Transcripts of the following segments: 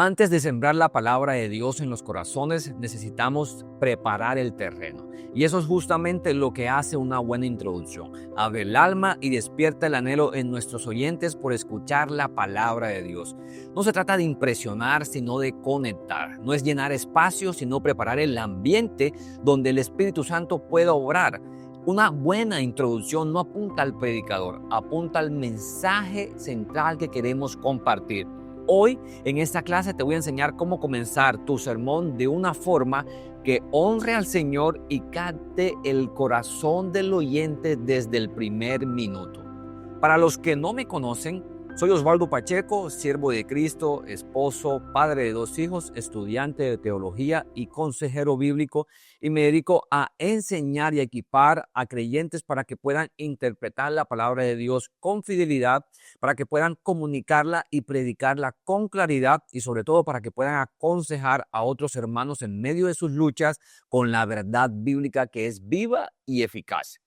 Antes de sembrar la palabra de Dios en los corazones, necesitamos preparar el terreno. Y eso es justamente lo que hace una buena introducción. Abre el alma y despierta el anhelo en nuestros oyentes por escuchar la palabra de Dios. No se trata de impresionar, sino de conectar. No es llenar espacios, sino preparar el ambiente donde el Espíritu Santo pueda obrar. Una buena introducción no apunta al predicador, apunta al mensaje central que queremos compartir. Hoy en esta clase te voy a enseñar cómo comenzar tu sermón de una forma que honre al Señor y capte el corazón del oyente desde el primer minuto. Para los que no me conocen, soy Osvaldo Pacheco, siervo de Cristo, esposo, padre de 2 hijos, estudiante de teología y consejero bíblico, y me dedico a enseñar y equipar a creyentes para que puedan interpretar la palabra de Dios con fidelidad, para que puedan comunicarla y predicarla con claridad y sobre todo para que puedan aconsejar a otros hermanos en medio de sus luchas con la verdad bíblica que es viva y eficaz.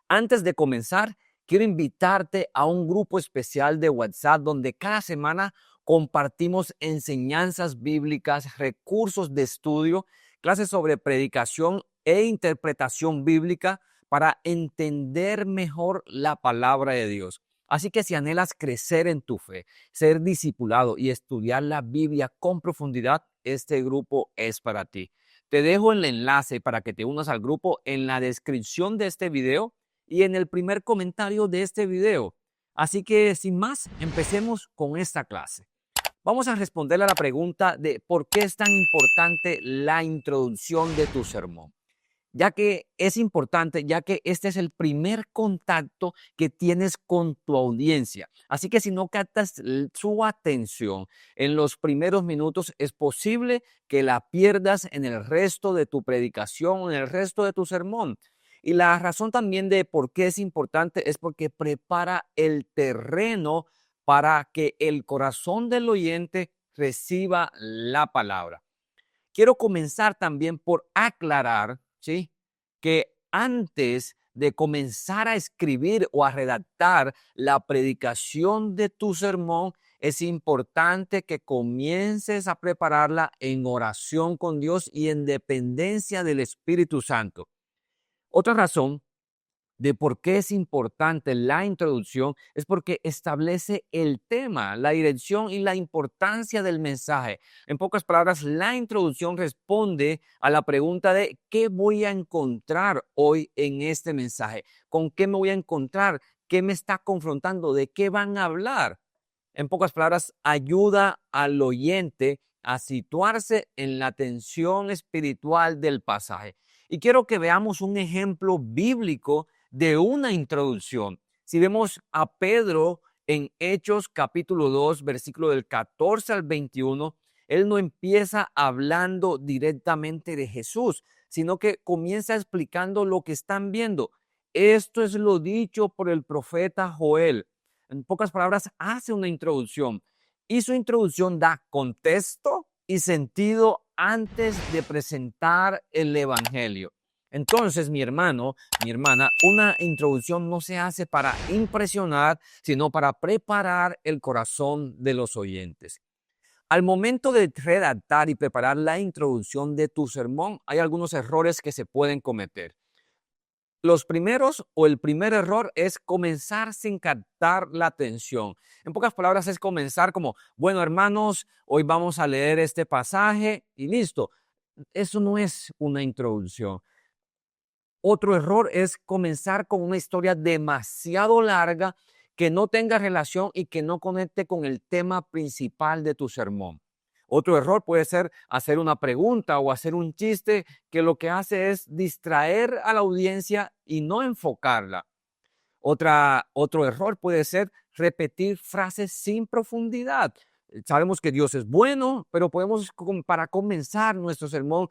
Antes de comenzar, quiero invitarte a un grupo especial de WhatsApp donde cada semana compartimos enseñanzas bíblicas, recursos de estudio, clases sobre predicación e interpretación bíblica para entender mejor la palabra de Dios. Así que si anhelas crecer en tu fe, ser discipulado y estudiar la Biblia con profundidad, este grupo es para ti. Te dejo el enlace para que te unas al grupo en la descripción de este video y en el primer comentario de este video. Así que sin más, empecemos con esta clase. Vamos a responder a la pregunta de por qué es tan importante la introducción de tu sermón. Ya que es importante, ya que este es el primer contacto que tienes con tu audiencia. Así que si no captas su atención en los primeros minutos, es posible que la pierdas en el resto de tu predicación, en el resto de tu sermón. Y la razón también de por qué es importante es porque prepara el terreno para que el corazón del oyente reciba la palabra. Quiero comenzar también por aclarar, ¿sí?, que antes de comenzar a escribir o a redactar la predicación de tu sermón, es importante que comiences a prepararla en oración con Dios y en dependencia del Espíritu Santo. Otra razón de por qué es importante la introducción es porque establece el tema, la dirección y la importancia del mensaje. En pocas palabras, la introducción responde a la pregunta de ¿qué voy a encontrar hoy en este mensaje? ¿Con qué me voy a encontrar? ¿Qué me está confrontando? ¿De qué van a hablar? En pocas palabras, ayuda al oyente a situarse en la tensión espiritual del pasaje. Y quiero que veamos un ejemplo bíblico de una introducción. Si vemos a Pedro en Hechos capítulo 2, versículo del 14 al 21, él no empieza hablando directamente de Jesús, sino que comienza explicando lo que están viendo. Esto es lo dicho por el profeta Joel. En pocas palabras, hace una introducción y su introducción da contexto y sentido antes de presentar el evangelio. Entonces, mi hermano, mi hermana, una introducción no se hace para impresionar, sino para preparar el corazón de los oyentes. Al momento de redactar y preparar la introducción de tu sermón, hay algunos errores que se pueden cometer. Los primeros o el primer error es comenzar sin captar la atención. En pocas palabras es comenzar como, bueno, hermanos, hoy vamos a leer este pasaje y listo. Eso no es una introducción. Otro error es comenzar con una historia demasiado larga que no tenga relación y que no conecte con el tema principal de tu sermón. Otro error puede ser hacer una pregunta o hacer un chiste que lo que hace es distraer a la audiencia y no enfocarla. Otro error puede ser repetir frases sin profundidad. Sabemos que Dios es bueno, pero podemos, para comenzar nuestro sermón,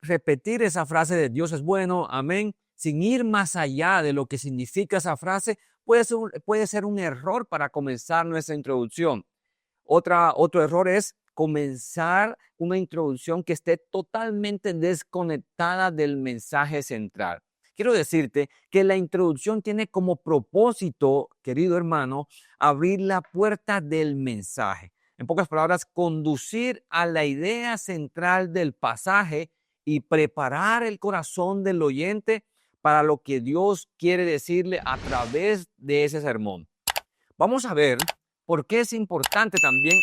repetir esa frase de Dios es bueno, amén, sin ir más allá de lo que significa esa frase, puede ser un error para comenzar nuestra introducción. Otro error es comenzar una introducción que esté totalmente desconectada del mensaje central. Quiero decirte que la introducción tiene como propósito, querido hermano, abrir la puerta del mensaje. En pocas palabras, conducir a la idea central del pasaje y preparar el corazón del oyente para lo que Dios quiere decirle a través de ese sermón. Vamos a ver por qué es importante también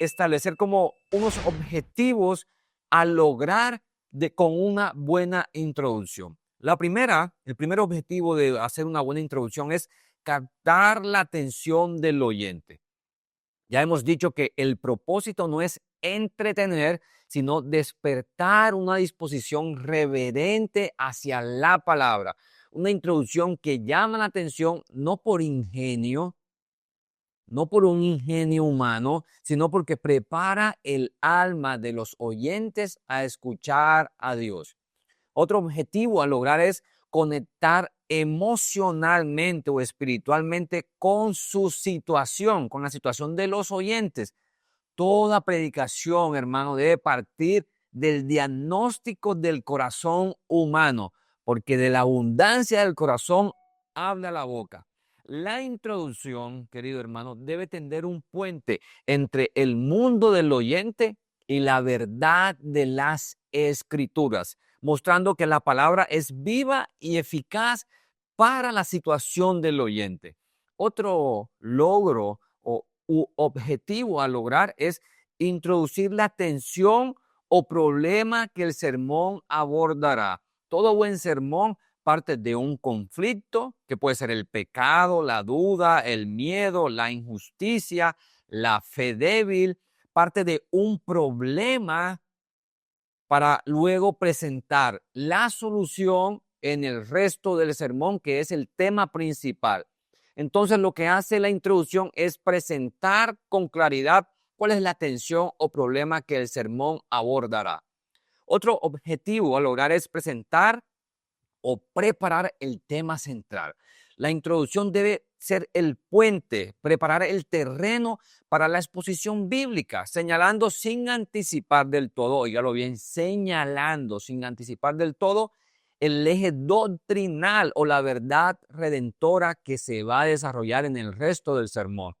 establecer como unos objetivos a lograr con una buena introducción. El primer objetivo de hacer una buena introducción es captar la atención del oyente. Ya hemos dicho que el propósito no es entretener, sino despertar una disposición reverente hacia la palabra. Una introducción que llama la atención no por ingenio, no por un ingenio humano, sino porque prepara el alma de los oyentes a escuchar a Dios. Otro objetivo a lograr es conectar emocionalmente o espiritualmente con su situación, con la situación de los oyentes. Toda predicación, hermano, debe partir del diagnóstico del corazón humano, porque de la abundancia del corazón habla la boca. La introducción, querido hermano, debe tender un puente entre el mundo del oyente y la verdad de las Escrituras, mostrando que la palabra es viva y eficaz para la situación del oyente. Otro logro u objetivo a lograr es introducir la tensión o problema que el sermón abordará. Todo buen sermón parte de un conflicto, que puede ser el pecado, la duda, el miedo, la injusticia, la fe débil, parte de un problema para luego presentar la solución en el resto del sermón, que es el tema principal. Entonces, lo que hace la introducción es presentar con claridad cuál es la tensión o problema que el sermón abordará. Otro objetivo a lograr es presentar o preparar el tema central. La introducción debe ser el puente, preparar el terreno para la exposición bíblica, señalando sin anticipar del todo, oígalo bien, señalando sin anticipar del todo el eje doctrinal o la verdad redentora que se va a desarrollar en el resto del sermón.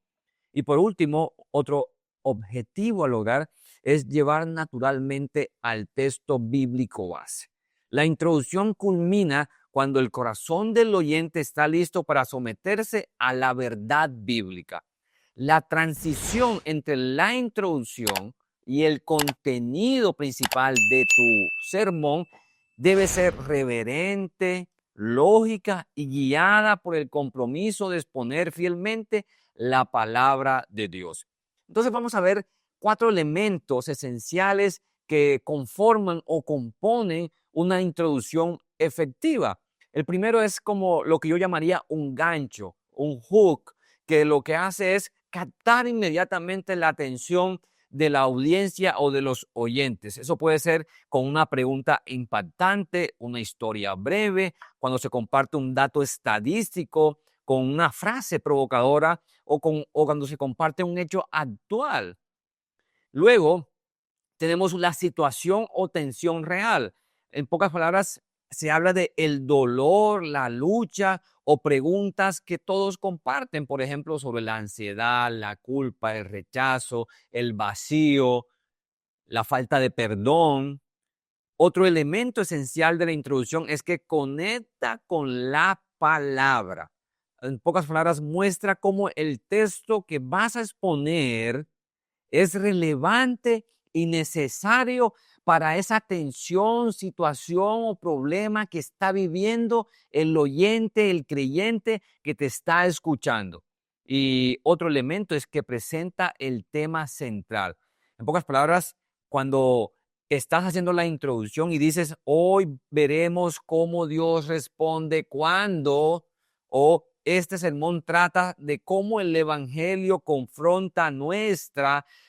Y por último, otro objetivo a lograr es llevar naturalmente al texto bíblico base. La introducción culmina cuando el corazón del oyente está listo para someterse a la verdad bíblica. La transición entre la introducción y el contenido principal de tu sermón debe ser reverente, lógica y guiada por el compromiso de exponer fielmente la palabra de Dios. Entonces vamos a ver 4 elementos esenciales que conforman o componen una introducción efectiva. El primero es como lo que yo llamaría un gancho, un hook, que lo que hace es captar inmediatamente la atención de la audiencia o de los oyentes. Eso puede ser con una pregunta impactante, una historia breve, cuando se comparte un dato estadístico, con una frase provocadora o cuando se comparte un hecho actual. Luego, tenemos la situación o tensión real. En pocas palabras, se habla de el dolor, la lucha o preguntas que todos comparten, por ejemplo, sobre la ansiedad, la culpa, el rechazo, el vacío, la falta de perdón. Otro elemento esencial de la introducción es que conecta con la palabra. En pocas palabras, muestra cómo el texto que vas a exponer es relevante y necesario para esa tensión, situación o problema que está viviendo el oyente, el creyente que te está escuchando. Y otro elemento es que presenta el tema central. En pocas palabras, cuando estás haciendo la introducción y dices, hoy veremos cómo Dios responde cuando, o este sermón trata de cómo el evangelio confronta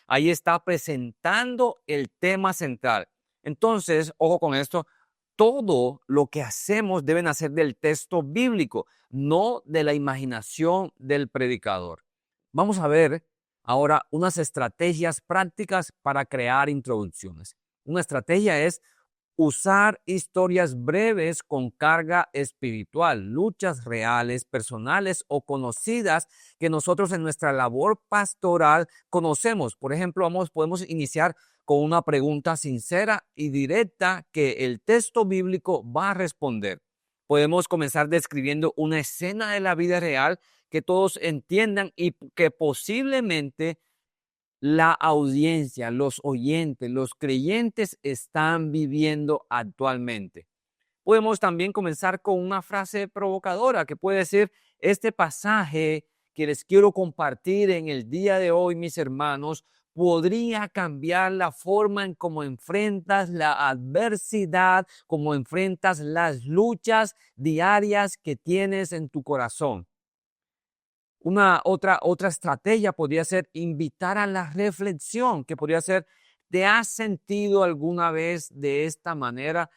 ahí está presentando el tema central. Entonces, ojo con esto, todo lo que hacemos debe nacer del texto bíblico, no de la imaginación del predicador. Vamos a ver ahora unas estrategias prácticas para crear introducciones. Una estrategia es usar historias breves con carga espiritual, luchas reales, personales o conocidas que nosotros en nuestra labor pastoral conocemos. Por ejemplo, podemos iniciar con una pregunta sincera y directa que el texto bíblico va a responder. Podemos comenzar describiendo una escena de la vida real que todos entiendan y que posiblemente la audiencia, los oyentes, los creyentes están viviendo actualmente. Podemos también comenzar con una frase provocadora que puede decir: este pasaje que les quiero compartir en el día de hoy, mis hermanos, podría cambiar la forma en cómo enfrentas la adversidad, cómo enfrentas las luchas diarias que tienes en tu corazón. Una otra estrategia podría ser invitar a la reflexión, que podría ser: ¿te has sentido alguna vez de esta manera?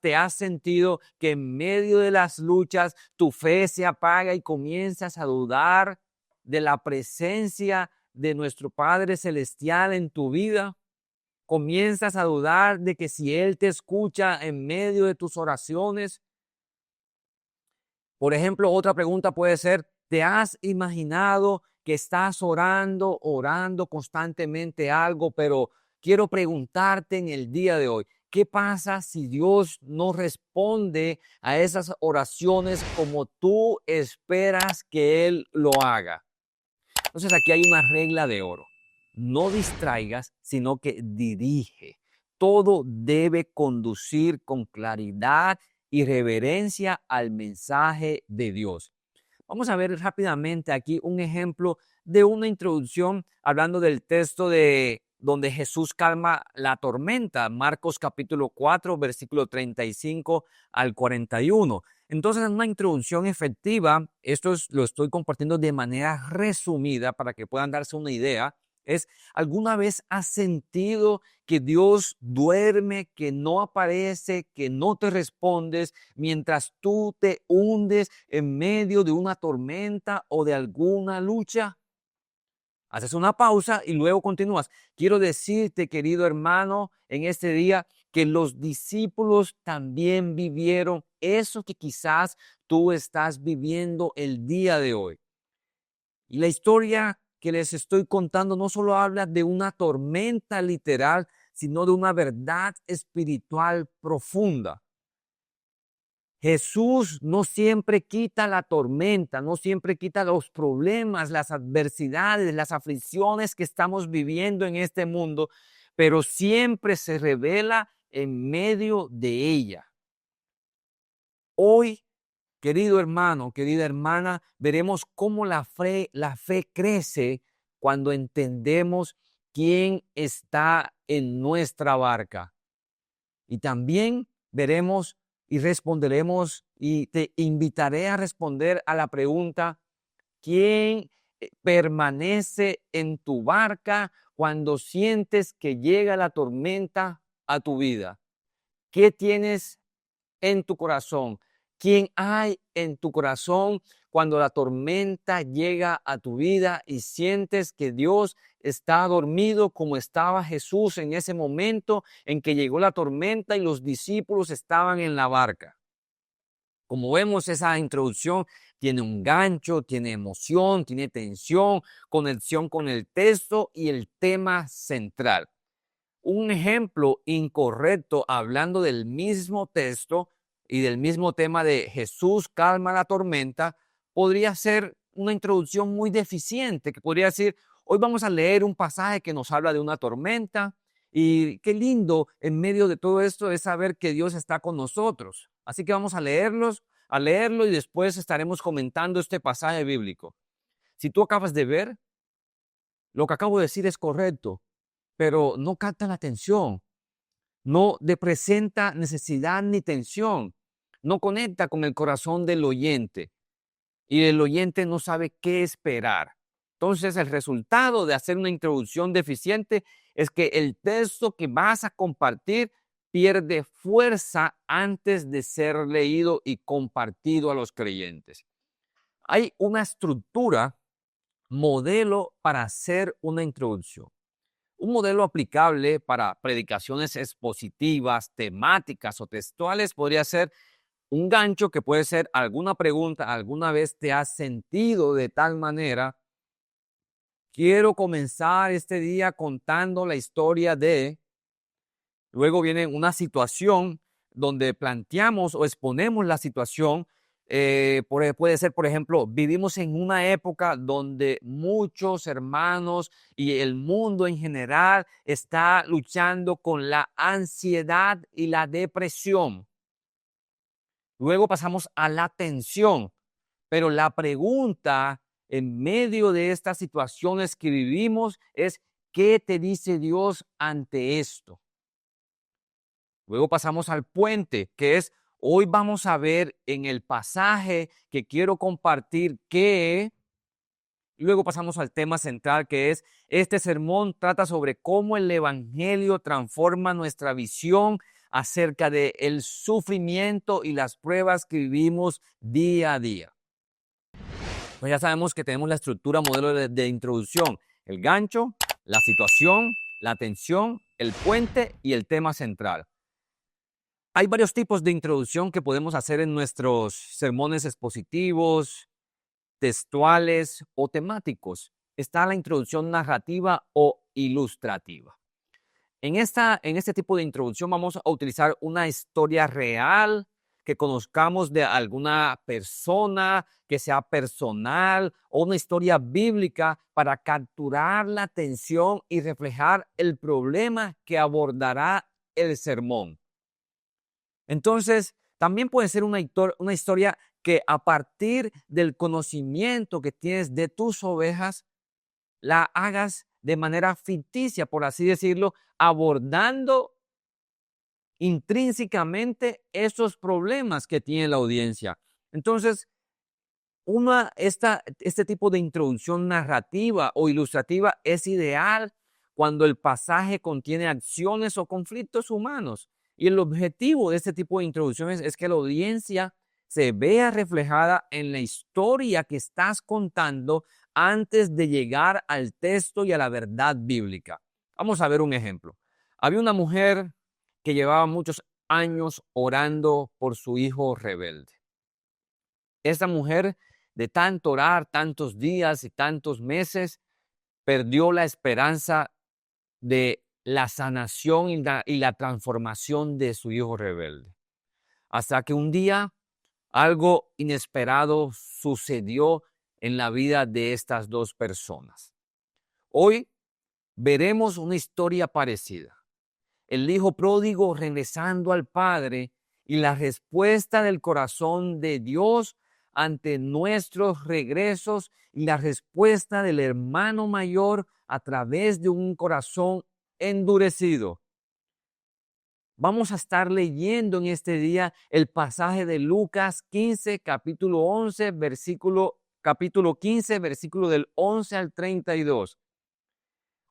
¿Te has sentido que en medio de las luchas tu fe se apaga y comienzas a dudar de la presencia de nuestro Padre Celestial en tu vida? ¿Comienzas a dudar de que si Él te escucha en medio de tus oraciones? Por ejemplo, otra pregunta puede ser: ¿te has imaginado que estás orando constantemente algo, pero quiero preguntarte en el día de hoy, ¿qué pasa si Dios no responde a esas oraciones como tú esperas que Él lo haga? Entonces aquí hay una regla de oro. No distraigas, sino que dirige. Todo debe conducir con claridad y reverencia al mensaje de Dios. Vamos a ver rápidamente aquí un ejemplo de una introducción hablando del texto de donde Jesús calma la tormenta, Marcos capítulo 4, versículo 35 al 41. Entonces, en una introducción efectiva, lo estoy compartiendo de manera resumida para que puedan darse una idea. ¿Alguna vez has sentido que Dios duerme, que no aparece, que no te respondes mientras tú te hundes en medio de una tormenta o de alguna lucha? Haces una pausa y luego continúas. Quiero decirte, querido hermano, en este día que los discípulos también vivieron eso que quizás tú estás viviendo el día de hoy. Y la historia que les estoy contando no solo habla de una tormenta literal, sino de una verdad espiritual profunda. Jesús no siempre quita la tormenta, no siempre quita los problemas, las adversidades, las aflicciones que estamos viviendo en este mundo, pero siempre se revela en medio de ella. Hoy, querido hermano, querida hermana, veremos cómo la fe crece cuando entendemos quién está en nuestra barca. Y también veremos y responderemos, y te invitaré a responder a la pregunta: ¿quién permanece en tu barca cuando sientes que llega la tormenta a tu vida? ¿Qué tienes en tu corazón? ¿Quién hay en tu corazón cuando la tormenta llega a tu vida y sientes que Dios está dormido, como estaba Jesús en ese momento en que llegó la tormenta y los discípulos estaban en la barca? Como vemos, esa introducción tiene un gancho, tiene emoción, tiene tensión, conexión con el texto y el tema central. Un ejemplo incorrecto hablando del mismo texto y del mismo tema de Jesús calma la tormenta podría ser una introducción muy deficiente, que podría decir: hoy vamos a leer un pasaje que nos habla de una tormenta y qué lindo en medio de todo esto es saber que Dios está con nosotros. Así que vamos a leerlo y después estaremos comentando este pasaje bíblico. Si tú acabas de ver, lo que acabo de decir es correcto, pero no capta la atención, no presenta necesidad ni tensión, no conecta con el corazón del oyente y el oyente no sabe qué esperar. Entonces, el resultado de hacer una introducción deficiente es que el texto que vas a compartir pierde fuerza antes de ser leído y compartido a los creyentes. Hay una estructura modelo para hacer una introducción. Un modelo aplicable para predicaciones expositivas, temáticas o textuales podría ser un gancho que puede ser alguna pregunta: ¿alguna vez te has sentido de tal manera? Quiero comenzar este día contando la historia de... Luego viene una situación donde planteamos o exponemos la situación. Puede ser, por ejemplo, vivimos en una época donde muchos hermanos y el mundo en general está luchando con la ansiedad y la depresión. Luego pasamos a la tensión, pero la pregunta en medio de estas situaciones que vivimos es: ¿qué te dice Dios ante esto? Luego pasamos al puente, que es: hoy vamos a ver en el pasaje que quiero compartir que... Luego pasamos al tema central, que es: este sermón trata sobre cómo el evangelio transforma nuestra visión acerca del sufrimiento y las pruebas que vivimos día a día. Pues ya sabemos que tenemos la estructura modelo de introducción: el gancho, la situación, la tensión, el puente y el tema central. Hay varios tipos de introducción que podemos hacer en nuestros sermones expositivos, textuales o temáticos. Está la introducción narrativa o ilustrativa. En este tipo de introducción vamos a utilizar una historia real que conozcamos de alguna persona, que sea personal, o una historia bíblica para capturar la atención y reflejar el problema que abordará el sermón. Entonces, también puede ser una historia que, a partir del conocimiento que tienes de tus ovejas, la hagas de manera ficticia, por así decirlo, abordando intrínsecamente esos problemas que tiene la audiencia. Entonces, este tipo de introducción narrativa o ilustrativa es ideal cuando el pasaje contiene acciones o conflictos humanos. Y el objetivo de este tipo de introducciones es que la audiencia se vea reflejada en la historia que estás contando antes de llegar al texto y a la verdad bíblica. Vamos a ver un ejemplo. Había una mujer que llevaba muchos años orando por su hijo rebelde. Esta mujer, de tanto orar, tantos días y tantos meses, perdió la esperanza de la sanación y la transformación de su hijo rebelde. Hasta que un día algo inesperado sucedió en la vida de estas dos personas. Hoy veremos una historia parecida: el hijo pródigo regresando al Padre y la respuesta del corazón de Dios ante nuestros regresos, y la respuesta del hermano mayor a través de un corazón endurecido. Vamos a estar leyendo en este día el pasaje de Lucas 15, capítulo 15, versículo del 11 al 32.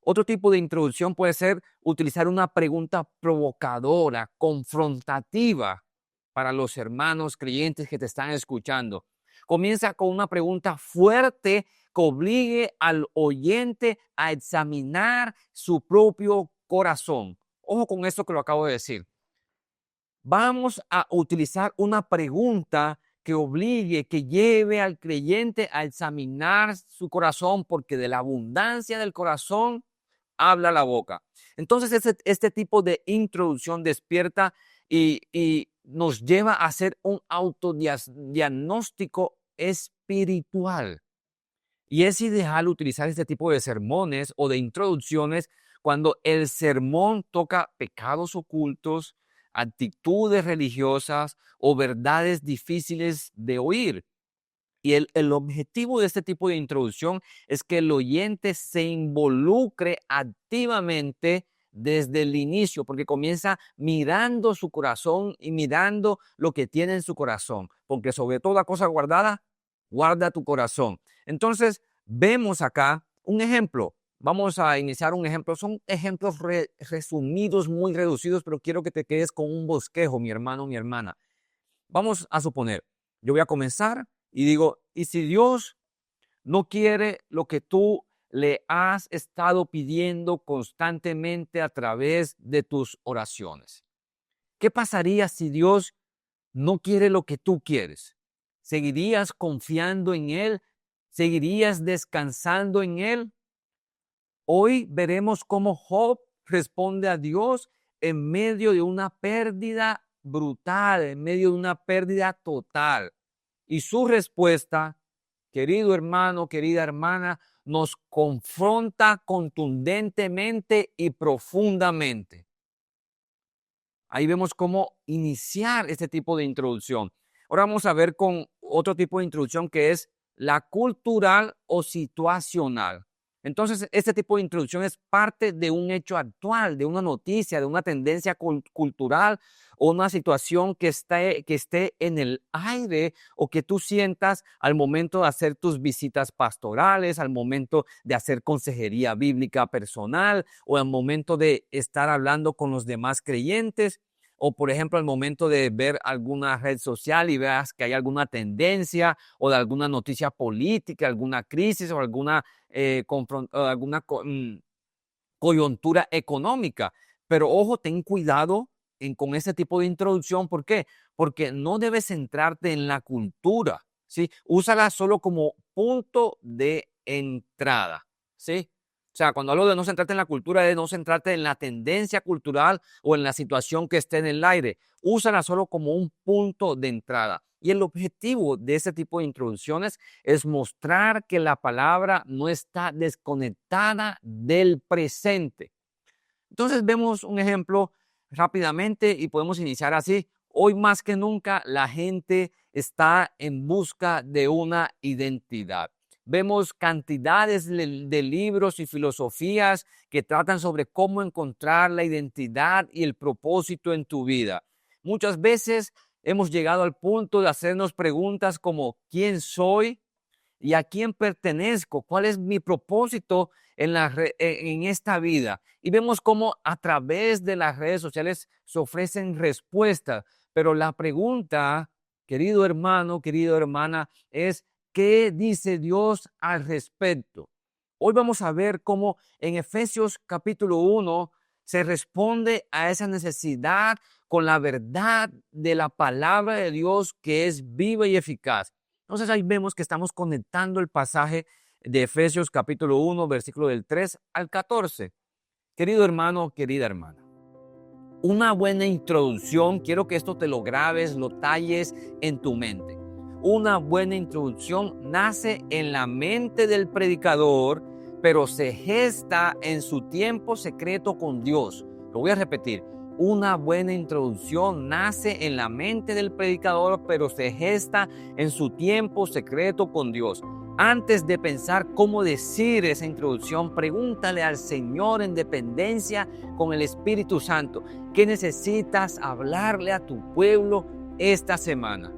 Otro tipo de introducción puede ser utilizar una pregunta provocadora, confrontativa para los hermanos creyentes que te están escuchando. Comienza con una pregunta fuerte que obligue al oyente a examinar su propio corazón. Ojo con esto que lo acabo de decir. Vamos a utilizar una pregunta que obligue, que lleve al creyente a examinar su corazón, porque de la abundancia del corazón habla la boca. Entonces, este tipo de introducción despierta y nos lleva a hacer un autodiagnóstico espiritual. Y es ideal utilizar este tipo de sermones o de introducciones cuando el sermón toca pecados ocultos, actitudes religiosas o verdades difíciles de oír. Y el objetivo de este tipo de introducción es que el oyente se involucre activamente desde el inicio, porque comienza mirando su corazón y mirando lo que tiene en su corazón, porque sobre toda cosa guardada, guarda tu corazón. Entonces, vemos acá un ejemplo. Vamos a iniciar un ejemplo. Son ejemplos resumidos, muy reducidos, pero quiero que te quedes con un bosquejo, mi hermano, mi hermana. Vamos a suponer, yo voy a comenzar y digo: ¿y si Dios no quiere lo que tú le has estado pidiendo constantemente a través de tus oraciones? ¿Qué pasaría si Dios no quiere lo que tú quieres? ¿Seguirías confiando en Él? ¿Seguirías descansando en Él? Hoy veremos cómo Job responde a Dios en medio de una pérdida brutal, en medio de una pérdida total. Y su respuesta, querido hermano, querida hermana, nos confronta contundentemente y profundamente. Ahí vemos cómo iniciar este tipo de introducción. Ahora vamos a ver con otro tipo de introducción que es la cultural o situacional. Entonces, este tipo de introducción es parte de un hecho actual, de una noticia, de una tendencia cultural o una situación que esté en el aire o que tú sientas al momento de hacer tus visitas pastorales, al momento de hacer consejería bíblica personal o al momento de estar hablando con los demás creyentes. O, por ejemplo, al momento de ver alguna red social y veas que hay alguna tendencia o de alguna noticia política, alguna crisis o alguna coyuntura económica. Pero ojo, ten cuidado con ese tipo de introducción. ¿Por qué? Porque no debes centrarte en la cultura, ¿sí? Úsala solo como punto de entrada, ¿sí? O sea, cuando hablo de no centrarte en la cultura, es de no centrarte en la tendencia cultural o en la situación que esté en el aire. Úsala solo como un punto de entrada. Y el objetivo de este tipo de introducciones es mostrar que la palabra no está desconectada del presente. Entonces vemos un ejemplo rápidamente y podemos iniciar así. Hoy más que nunca la gente está en busca de una identidad. Vemos cantidades de libros y filosofías que tratan sobre cómo encontrar la identidad y el propósito en tu vida. Muchas veces hemos llegado al punto de hacernos preguntas como ¿quién soy? ¿Y a quién pertenezco? ¿Cuál es mi propósito en esta vida? Y vemos cómo a través de las redes sociales se ofrecen respuestas. Pero la pregunta, querido hermano, querida hermana, es ¿qué dice Dios al respecto? Hoy vamos a ver cómo en Efesios capítulo 1 se responde a esa necesidad con la verdad de la palabra de Dios que es viva y eficaz. Entonces ahí vemos que estamos conectando el pasaje de Efesios capítulo 1, versículo del 3 al 14. Querido hermano, querida hermana, una buena introducción, quiero que esto te lo grabes, lo talles en tu mente. Una buena introducción nace en la mente del predicador, pero se gesta en su tiempo secreto con Dios. Lo voy a repetir. Una buena introducción nace en la mente del predicador, pero se gesta en su tiempo secreto con Dios. Antes de pensar cómo decir esa introducción, pregúntale al Señor en dependencia con el Espíritu Santo. ¿Qué necesitas hablarle a tu pueblo esta semana?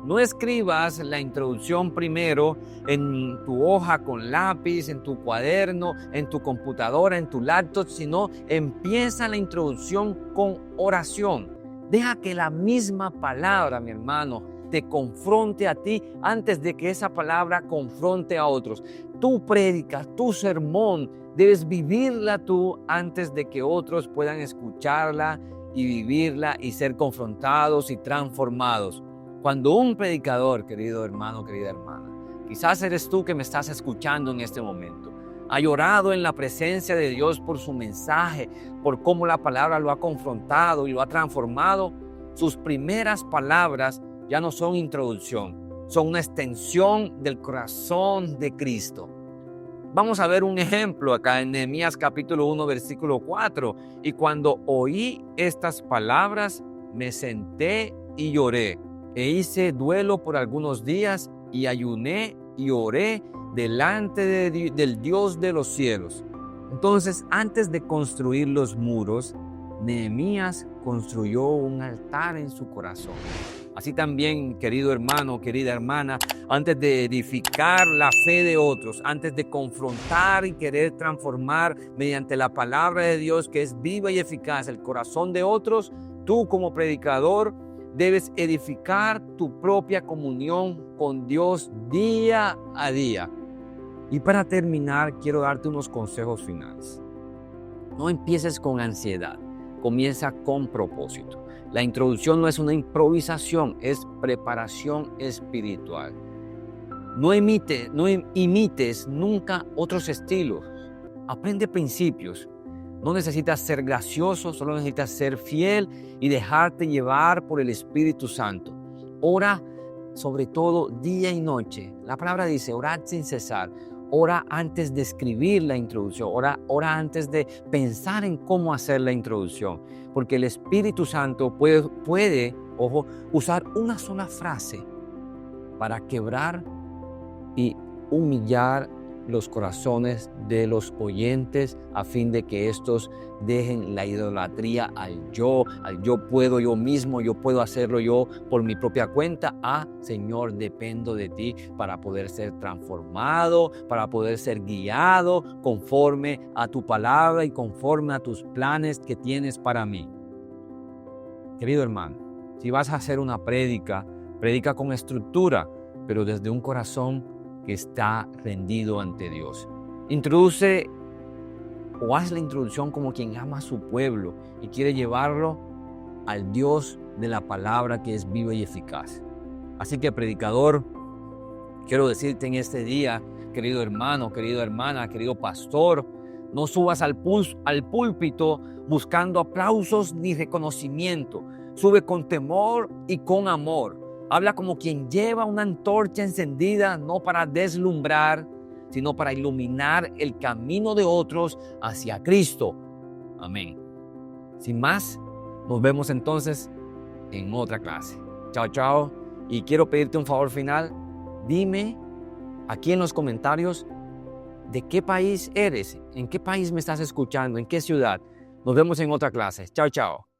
No escribas la introducción primero en tu hoja con lápiz, en tu cuaderno, en tu computadora, en tu laptop, sino empieza la introducción con oración. Deja que la misma palabra, mi hermano, te confronte a ti antes de que esa palabra confronte a otros. Tu prédica, tu sermón, debes vivirla tú antes de que otros puedan escucharla y vivirla y ser confrontados y transformados. Cuando un predicador, querido hermano, querida hermana, quizás eres tú que me estás escuchando en este momento, ha llorado en la presencia de Dios por su mensaje, por cómo la palabra lo ha confrontado y lo ha transformado, sus primeras palabras ya no son introducción, son una extensión del corazón de Cristo. Vamos a ver un ejemplo acá en Nehemías capítulo 1, versículo 4. Y cuando oí estas palabras, me senté y lloré. E hice duelo por algunos días y ayuné y oré delante del Dios de los cielos. Entonces, antes de construir los muros, Nehemías construyó un altar en su corazón. Así también, querido hermano, querida hermana, antes de edificar la fe de otros, antes de confrontar y querer transformar mediante la palabra de Dios que es viva y eficaz el corazón de otros, tú como predicador debes edificar tu propia comunión con Dios día a día. Y para terminar, quiero darte unos consejos finales. No empieces con ansiedad, comienza con propósito. La introducción no es una improvisación, es preparación espiritual. No imites nunca otros estilos. Aprende principios. No necesitas ser gracioso, solo necesitas ser fiel y dejarte llevar por el Espíritu Santo. Ora sobre todo día y noche. La palabra dice, orad sin cesar. Ora antes de escribir la introducción. Ora antes de pensar en cómo hacer la introducción. Porque el Espíritu Santo puede usar una sola frase para quebrar y humillar los corazones de los oyentes a fin de que estos dejen la idolatría al yo puedo yo mismo, yo puedo hacerlo yo por mi propia cuenta. Señor, dependo de ti para poder ser transformado, para poder ser guiado conforme a tu palabra y conforme a tus planes que tienes para mí. Querido hermano, si vas a hacer una predica con estructura, pero desde un corazón que está rendido ante Dios. Introduce o haz la introducción como quien ama a su pueblo y quiere llevarlo al Dios de la palabra que es viva y eficaz. Así que, predicador, quiero decirte en este día, querido hermano, querida hermana, querido pastor, no subas al púlpito buscando aplausos ni reconocimiento. Sube con temor y con amor. Habla como quien lleva una antorcha encendida, no para deslumbrar, sino para iluminar el camino de otros hacia Cristo. Amén. Sin más, nos vemos entonces en otra clase. Chao, chao. Y quiero pedirte un favor final. Dime aquí en los comentarios de qué país eres, en qué país me estás escuchando, en qué ciudad. Nos vemos en otra clase. Chao, chao.